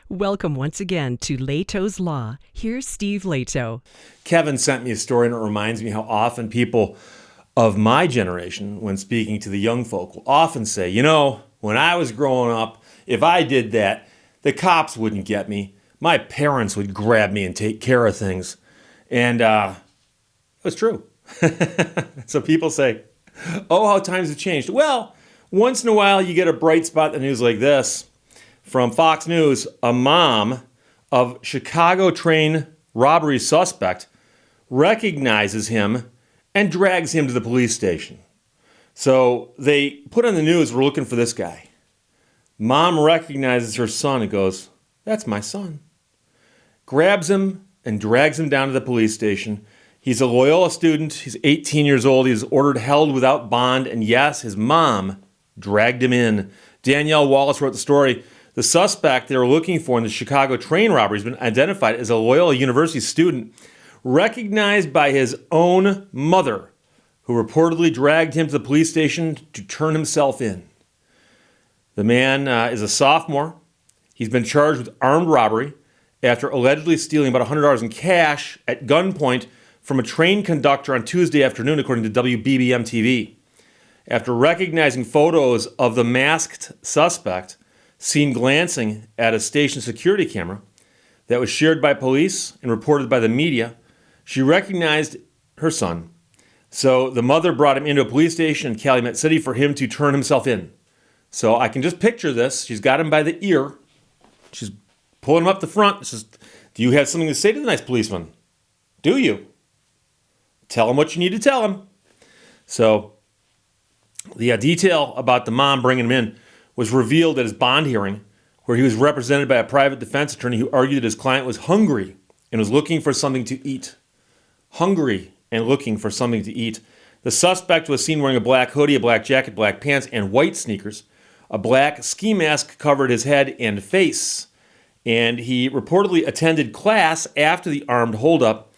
Welcome once again to Lehto's Law. Here's Steve Lehto. Kevin sent me a story, and it reminds me how often people of my generation, when speaking to the young folk, will often say, when I was growing up, if I did that, the cops wouldn't get me. My parents would grab me and take care of things. And it was true. So people say, oh, how times have changed. Well, once in a while you get a bright spot in the news like this. From Fox News, a mom of Chicago train robbery suspect recognizes him and drags him to the police station. So they put on the news, we're looking for this guy. Mom recognizes her son and goes, that's my son. Grabs him and drags him down to the police station. He's a Loyola student. He's 18 years old. He's ordered held without bond. And yes, his mom dragged him in. Danielle Wallace wrote the story. The suspect they were looking for in the Chicago train robbery has been identified as a Loyola University student, recognized by his own mother, who reportedly dragged him to the police station to turn himself in. The man is a sophomore. He's been charged with armed robbery after allegedly stealing about $100 in cash at gunpoint from a train conductor on Tuesday afternoon, according to WBBM TV. After recognizing photos of the masked suspect, seen glancing at a station security camera that was shared by police and reported by the media, she recognized her son. So the mother brought him into a police station in Calumet City for him to turn himself in. So I can just picture this. She's got him by the ear. She's pulling him up the front. Says, do you have something to say to the nice policeman? Do you? Tell him what you need to tell him. So the detail about the mom bringing him in was revealed at his bond hearing, where he was represented by a private defense attorney who argued that his client was hungry and was looking for something to eat. Hungry and looking for something to eat. The suspect was seen wearing a black hoodie, a black jacket, black pants, and white sneakers. A black ski mask covered his head and face. And he reportedly attended class after the armed holdup,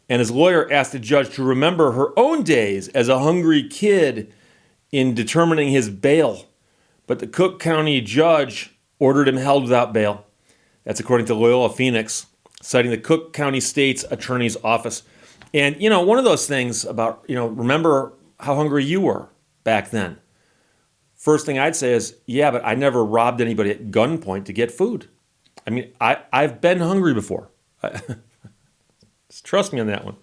and his lawyer asked the judge to remember her own days as a hungry kid in determining his bail. But the Cook County judge ordered him held without bail. That's according to Loyola Phoenix, citing the Cook County State's Attorney's Office. And, one of those things about, remember how hungry you were back then. First thing I'd say is, yeah, but I never robbed anybody at gunpoint to get food. I mean, I've been hungry before. Just trust me on that one.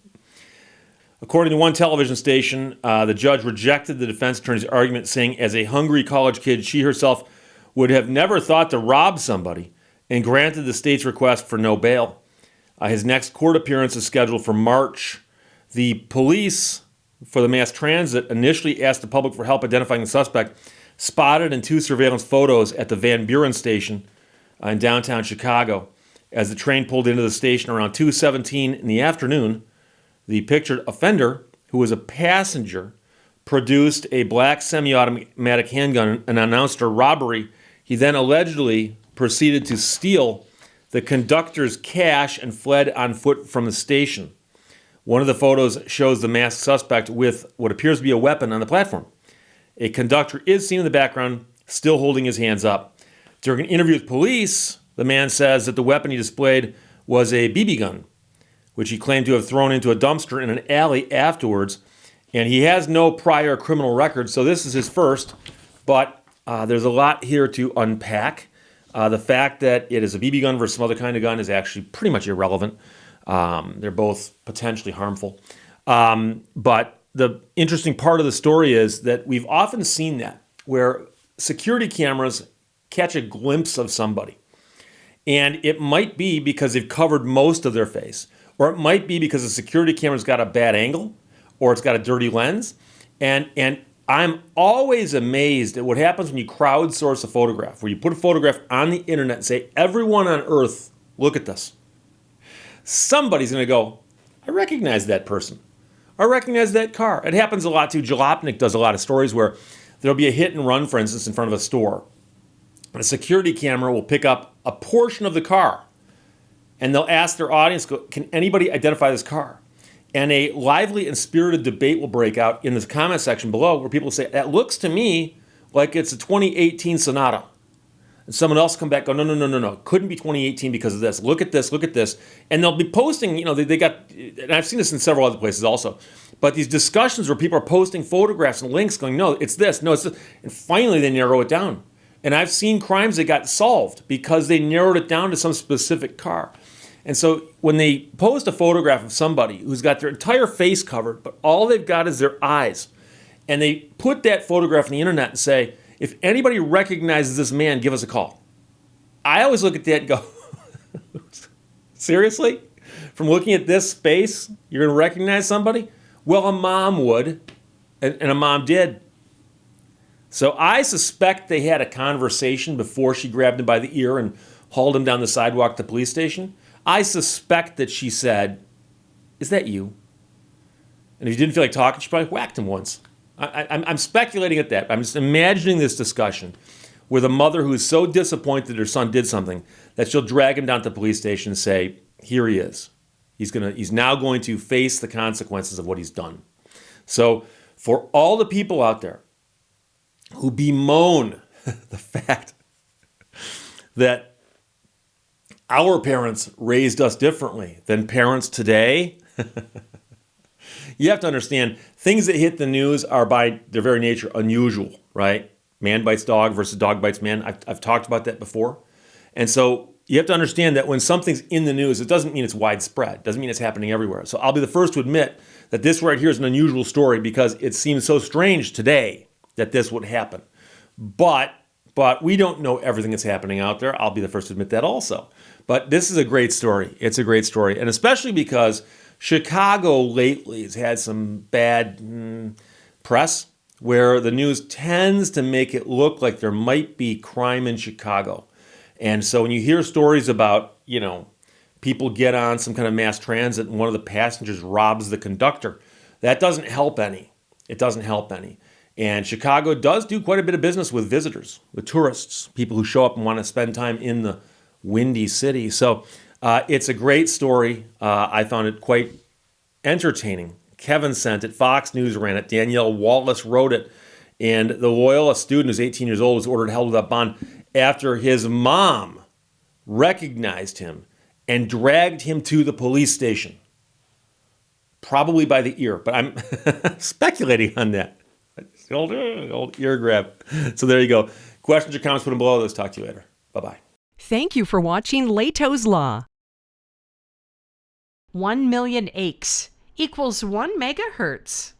According to one television station, the judge rejected the defense attorney's argument, saying as a hungry college kid, she herself would have never thought to rob somebody, and granted the state's request for no bail. His next court appearance is scheduled for March. The police for the mass transit initially asked the public for help identifying the suspect, spotted in two surveillance photos at the Van Buren station in downtown Chicago. As the train pulled into the station around 2:17 in the afternoon, the pictured offender, who was a passenger, produced a black semi-automatic handgun and announced a robbery. He then allegedly proceeded to steal the conductor's cash and fled on foot from the station. One of the photos shows the masked suspect with what appears to be a weapon on the platform. A conductor is seen in the background, still holding his hands up. During an interview with police, the man says that the weapon he displayed was a BB gun, which he claimed to have thrown into a dumpster in an alley afterwards. And he has no prior criminal record, so this is his first. But there's a lot here to unpack. The fact that it is a BB gun versus some other kind of gun is actually pretty much irrelevant. They're both potentially harmful. But the interesting part of the story is that we've often seen that, where security cameras catch a glimpse of somebody. And it might be because they've covered most of their face. Or it might be because the security camera's got a bad angle, or it's got a dirty lens. And I'm always amazed at what happens when you crowdsource a photograph, where you put a photograph on the internet and say, everyone on earth, look at this. Somebody's going to go, I recognize that person. I recognize that car. It happens a lot too. Jalopnik does a lot of stories where there'll be a hit and run, for instance, in front of a store. And a security camera will pick up a portion of the car. And they'll ask their audience, can anybody identify this car? And a lively and spirited debate will break out in the comment section below, where people say, that looks to me like it's a 2018 Sonata. And someone else come back, go, no. It couldn't be 2018 because of this. Look at this. And they'll be posting, they got, and I've seen this in several other places also, but these discussions where people are posting photographs and links going, no, it's this. And finally they narrow it down. And I've seen crimes that got solved because they narrowed it down to some specific car. And so when they post a photograph of somebody who's got their entire face covered, but all they've got is their eyes, and they put that photograph on the internet and say, if anybody recognizes this man, give us a call. I always look at that and go, seriously? From looking at this space, you're going to recognize somebody? Well, a mom would, and a mom did. So I suspect they had a conversation before she grabbed him by the ear and hauled him down the sidewalk to the police station. I suspect that she said, is that you? And if you didn't feel like talking, she probably whacked him once. I'm speculating at that. I'm just imagining this discussion with a mother who is so disappointed her son did something that she'll drag him down to the police station and say, here he is. He's now going to face the consequences of what he's done. So for all the people out there who bemoan the fact that our parents raised us differently than parents today, you have to understand, things that hit the news are by their very nature unusual, right? Man bites dog versus dog bites man. I've talked about that before. And so you have to understand that when something's in the news, it doesn't mean it's widespread. It doesn't mean it's happening everywhere. So I'll be the first to admit that this right here is an unusual story because it seems so strange today that this would happen. But we don't know everything that's happening out there. I'll be the first to admit that also. But this is a great story. It's a great story. And especially because Chicago lately has had some bad press where the news tends to make it look like there might be crime in Chicago. And so when you hear stories about, people get on some kind of mass transit and one of the passengers robs the conductor, that doesn't help any. It doesn't help any. And Chicago does do quite a bit of business with visitors, with tourists, people who show up and want to spend time in the windy city. So it's a great story. I found it quite entertaining. Kevin sent it. Fox News ran it. Danielle Wallace wrote it. And the Loyola student who's 18 years old was ordered held without bond after his mom recognized him and dragged him to the police station. Probably by the ear, but I'm speculating on that. The old ear grab. So there you go. Questions or comments, put them below. Let's talk to you later. Bye-bye. Thank you for watching Lehto's Law. 1 million aches equals 1 megahertz.